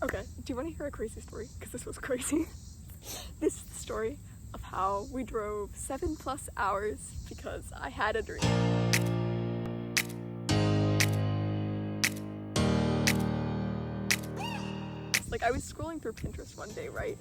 Okay, do you want to hear a crazy story? Because this was crazy. This is the story of how we drove 7+ hours because I had a dream. Like, I was scrolling through Pinterest one day, right?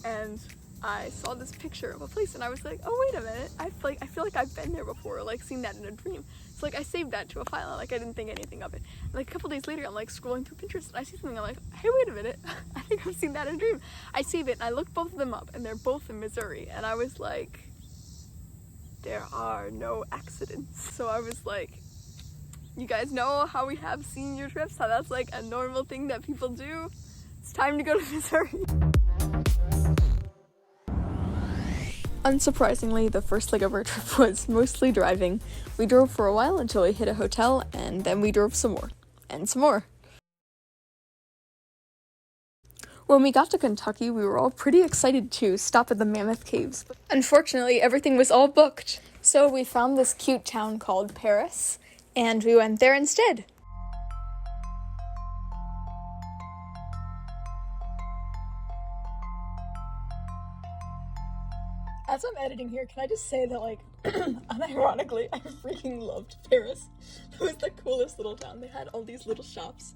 And I saw this picture of a place and I was like, oh, wait a minute. I feel like I've been there before, or like seen that in a dream. So like I saved that to a file and like I didn't think anything of it. And, like a couple days later, I'm like scrolling through Pinterest and I see something. I'm like, hey, wait a minute. I think I've seen that in a dream. I save it and I look both of them up and they're both in Missouri. And I was like, there are no accidents. So I was like, you guys know how we have senior trips, how that's like a normal thing that people do? It's time to go to Missouri. Unsurprisingly, the first leg of our trip was mostly driving. We drove for a while until we hit a hotel, and then we drove some more. And some more. When we got to Kentucky, we were all pretty excited to stop at the Mammoth Caves. Unfortunately, everything was all booked. So we found this cute town called Paris, and we went there instead. As I'm editing here, can I just say that, like, unironically, I freaking loved Paris. It was the coolest little town. They had all these little shops,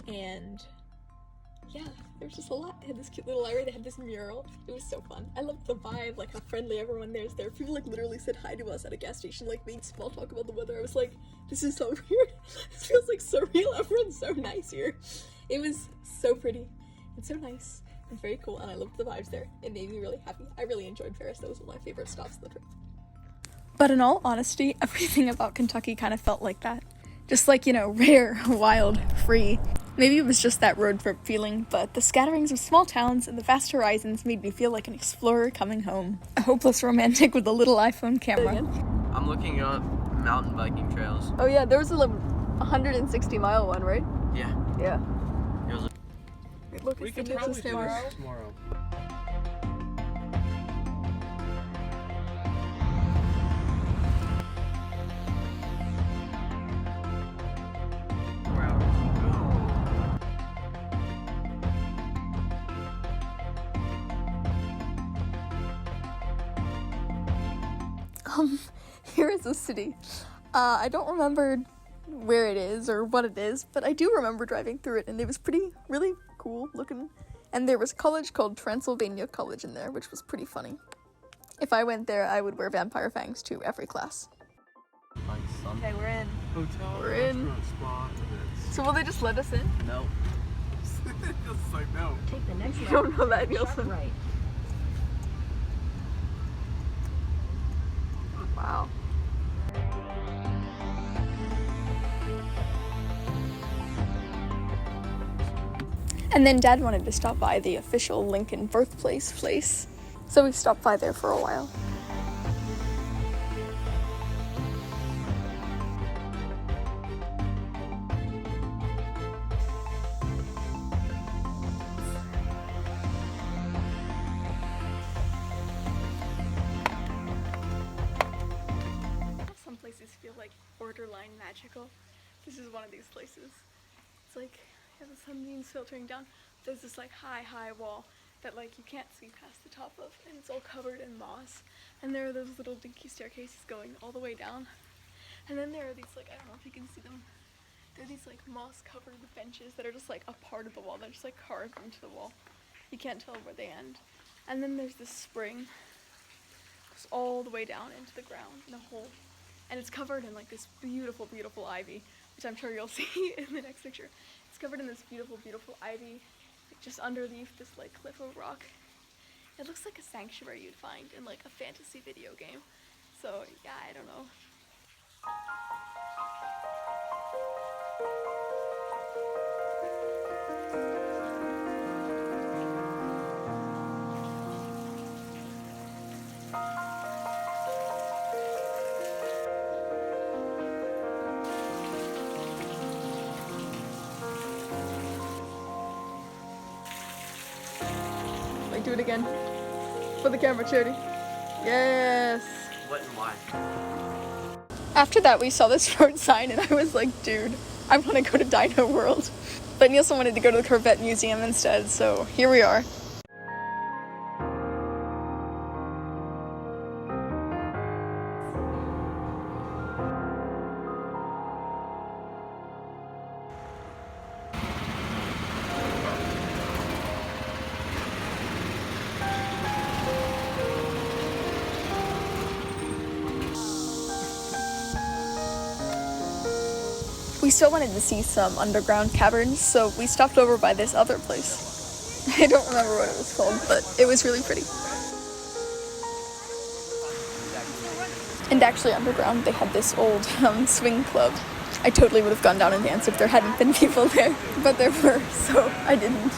and yeah, there was just a lot. They had this cute little area, they had this mural. It was so fun. I loved the vibe, like how friendly everyone there is there. People, like, literally said hi to us at a gas station, like, made small talk about the weather. I was like, this is so weird. This feels, like, so real. Everyone's so nice here. It was so pretty and so nice. It's very cool, and I loved the vibes there. It made me really happy. I really enjoyed Paris. That was one of my favorite stops of the trip. But in all honesty, everything about Kentucky kind of felt like that. Just like, you know, rare, wild, free. Maybe it was just that road trip feeling, but the scatterings of small towns and the vast horizons made me feel like an explorer coming home. A hopeless romantic with a little iPhone camera. I'm looking up mountain biking trails. Oh yeah, there was a 160-mile one, right? Yeah. Yeah. It was Look, We it's could the probably Nix's do camera. this tomorrow. Here is the city. I don't remember where it is or what it is, but I do remember driving through it, and it was really cool looking. And there was a college called Transylvania College in there, which was pretty funny. If I went there, I would wear vampire fangs to every class. Okay, we're in. Hotel, We're in. restaurant, spa, events. So will they just let us in? no. It's like, no. Take the next You don't know that, sharp Nielsen. right. Wow. And then Dad wanted to stop by the official Lincoln birthplace place, so we stopped by there for a while. Some places feel like borderline magical. This is one of these places. It's like you have the sunbeams filtering down. There's this like high wall that like you can't see past the top of, and it's all covered in moss. And there are those little dinky staircases going all the way down. And then there are these like, I don't know if you can see them. There are these like moss covered benches that are just like a part of the wall. They're just like carved into the wall. You can't tell where they end. And then there's this spring. Goes all the way down into the ground in a hole. And it's covered in like this beautiful ivy, which I'm sure you'll see in the next picture. It's covered in this beautiful ivy, like just underneath this like cliff of rock. It looks like a sanctuary you'd find in like a fantasy video game. So yeah, I don't know. Like, do it again. For the camera, Charity. Yes. What and why? After that, we saw this road sign, and I was like, dude, I want to go to Dino World. But Nielsen wanted to go to the Corvette Museum instead, so here we are. We still wanted to see some underground caverns, so we stopped over by this other place. I don't remember what it was called, but it was really pretty. And actually underground, they had this old swing club. I totally would have gone down and danced if there hadn't been people there, but there were, so I didn't.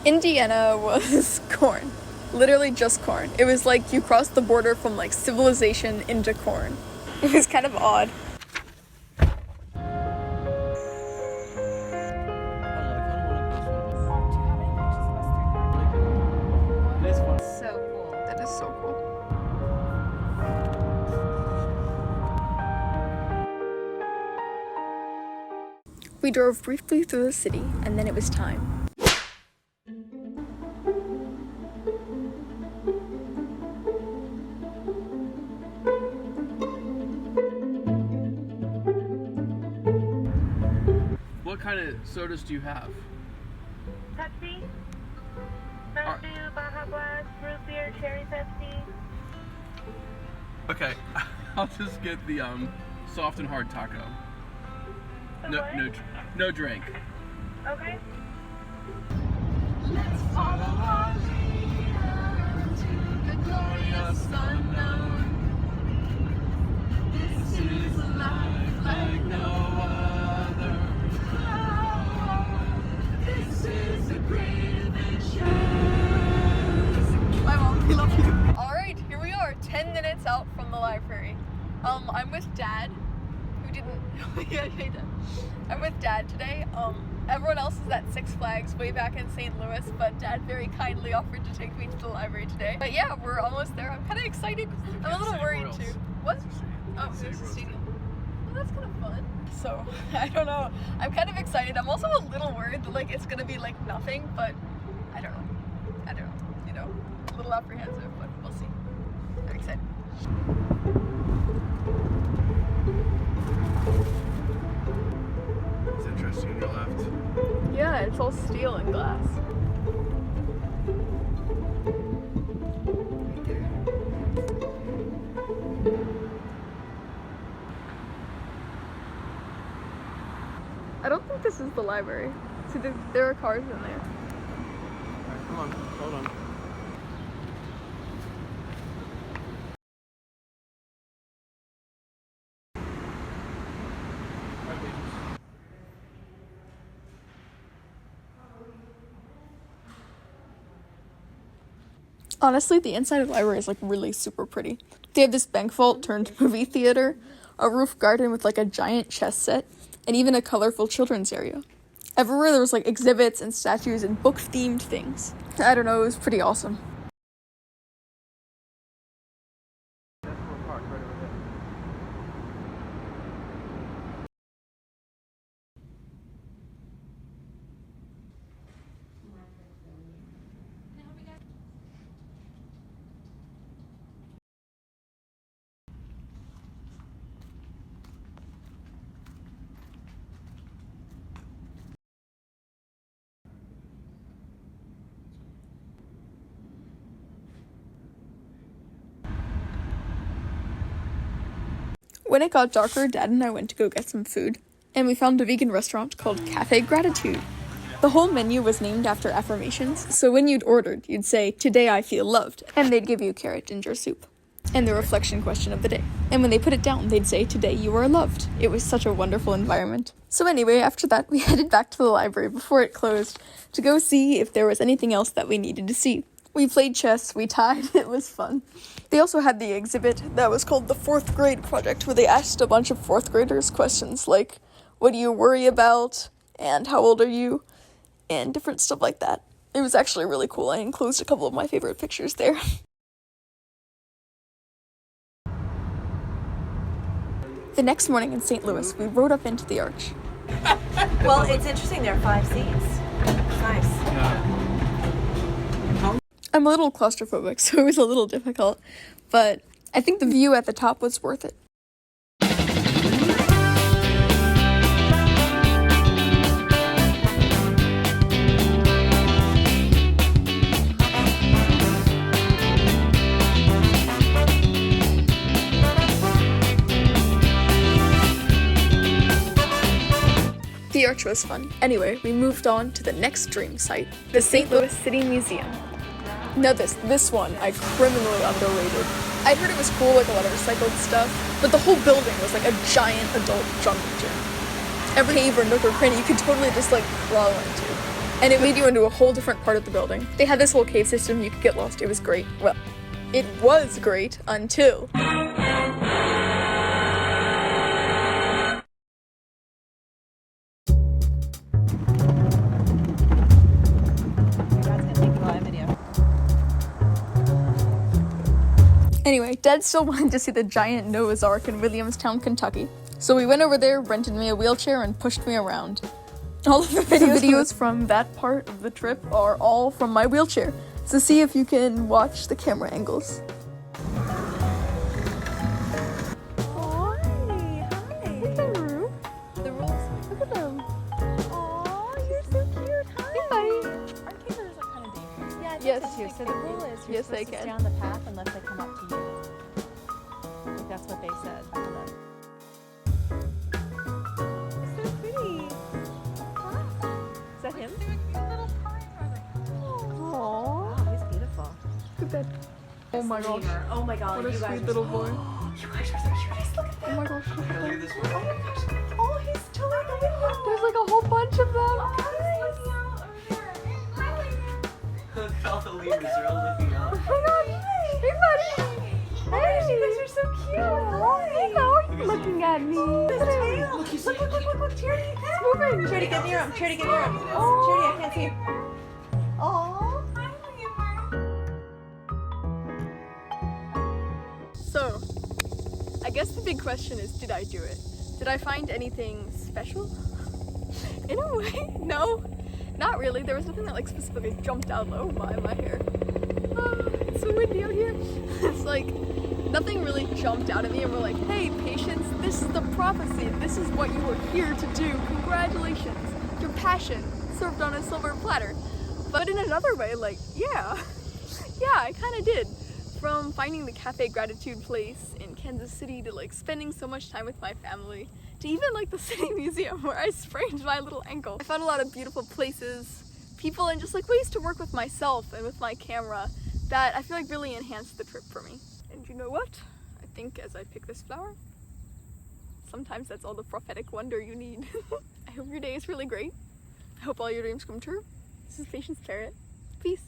Indiana was corn. Literally just corn. It was like you crossed the border from like civilization into corn. It was kind of odd. So cool. That is so cool. We drove briefly through the city, and then it was time. What kind of sodas do you have? Pepsi, Mountain Dew, Baja Blast, root beer, cherry Pepsi. Okay, I'll just get the soft and hard taco. The what? No drink. Okay. Let's follow our leader to the glorious unknown. This is a life like no other. This is a great adventure. My mom, we love you. Alright, here we are, 10 minutes out from the library. I'm with Dad, who didn't, yeah, hey Dad. I'm with Dad today. Everyone else is at Six Flags way back in St. Louis, but Dad very kindly offered to take me to the library today. But yeah, we're almost there. I'm kind of excited. I'm a little worried too. What? Oh, there's the stadium. Well, that's kind of fun. So, I don't know. I'm kind of excited. I'm also a little worried that like it's gonna be like nothing, but I don't know, you know, a little apprehensive, but we'll see. I'm excited. It's interesting on your left. Yeah, it's all steel and glass. I don't think this is the library. See, there are cars in there. Alright, come on, hold on. Honestly, the inside of the library is like really super pretty. They have this bank vault turned movie theater, a roof garden with like a giant chess set, and even a colorful children's area. Everywhere there was like exhibits and statues and book-themed things. I don't know, it was pretty awesome. When it got darker, Dad and I went to go get some food, and we found a vegan restaurant called Cafe Gratitude. The whole menu was named after affirmations, so when you'd ordered, you'd say, "Today I feel loved," and they'd give you carrot ginger soup. and the reflection question of the day. And when they put it down, they'd say, "Today you are loved." It was such a wonderful environment. So anyway, after that, we headed back to the library before it closed to go see if there was anything else that we needed to see. We played chess, we tied, it was fun. They also had the exhibit that was called the 4th grade project, where they asked a bunch of 4th graders questions like, what do you worry about, and how old are you, and different stuff like that. It was actually really cool. I enclosed a couple of my favorite pictures there. The next morning in St. Louis, we rode up into the arch. Well, it's interesting. There are 5 seats. It's nice. I'm a little claustrophobic, so it was a little difficult, but I think the view at the top was worth it. The arch was fun. Anyway, we moved on to the next dream site, the St. Louis City Museum. Now this one, I criminally underrated. I'd heard it was cool, like a lot of recycled stuff, but the whole building was like a giant adult jungle gym. Every cave or nook or cranny you could totally just like crawl into. And it made you into a whole different part of the building. They had this whole cave system, you could get lost, it was great. Well, it was great until... Anyway, Dad still wanted to see the giant Noah's Ark in Williamstown, Kentucky. So we went over there, rented me a wheelchair, and pushed me around. All of the videos from that part of the trip are all from my wheelchair. So see if you can watch the camera angles. Yes. So the rule is you're supposed to stay on the path unless they come up to you. I think that's what they said. It's so pretty. Is that him? Aww. Wow, he's beautiful. Look at that. Oh my gosh. Oh my god. What a sweet little boy. You guys are the cutest. Look at that. Oh my gosh. Look at this one. Oh my gosh. Oh, he's totally beautiful. There's like a whole bunch of them. Look at all the lemurs, they're all looking up. Oh my gosh. Hey, buddy. Hey, you guys are so cute. How are you looking at me? Look, Charity. It's moving. Charity, get near him. Charity, get near him. Oh. Charity, I can't see him. Aww. So, I guess the big question is, did I do it? Did I find anything special? In a way, no. Not really. There was nothing that like specifically jumped out. Oh my hair. It's so windy out here. It's like nothing really jumped out at me and we're like, hey, patience, this is the prophecy. This is what you were here to do. Congratulations. Your passion served on a silver platter. But in another way, like, yeah, I kind of did. From finding the Cafe Gratitude place in Kansas City to like spending so much time with my family, to even like the City Museum where I sprained my little ankle. I found a lot of beautiful places, people, and just like ways to work with myself and with my camera that I feel like really enhanced the trip for me. And you know what? I think as I pick this flower, sometimes that's all the prophetic wonder you need. I hope your day is really great. I hope all your dreams come true. This is Patience Carrot. Peace.